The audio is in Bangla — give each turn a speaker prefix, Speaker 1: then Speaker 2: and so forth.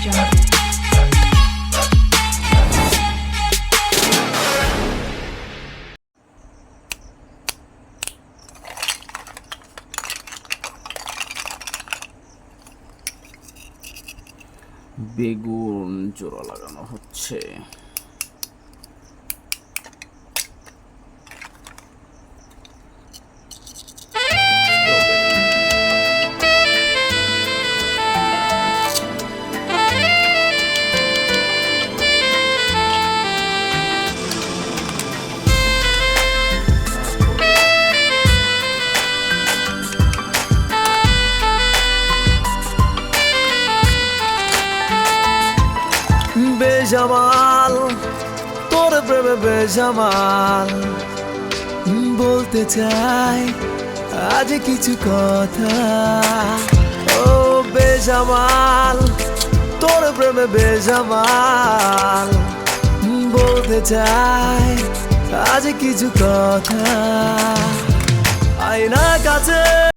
Speaker 1: Jungle.
Speaker 2: বেগুন জোড়া লাগানো হচ্ছে।
Speaker 3: বেজামাল তোর প্রেমে বেজামাল বলতে চাই আজ কিছু কথা। ও বেজামাল তোর প্রেমে বেজামাল বলতে চাই আজ কিছু কথা। আয়না কাছে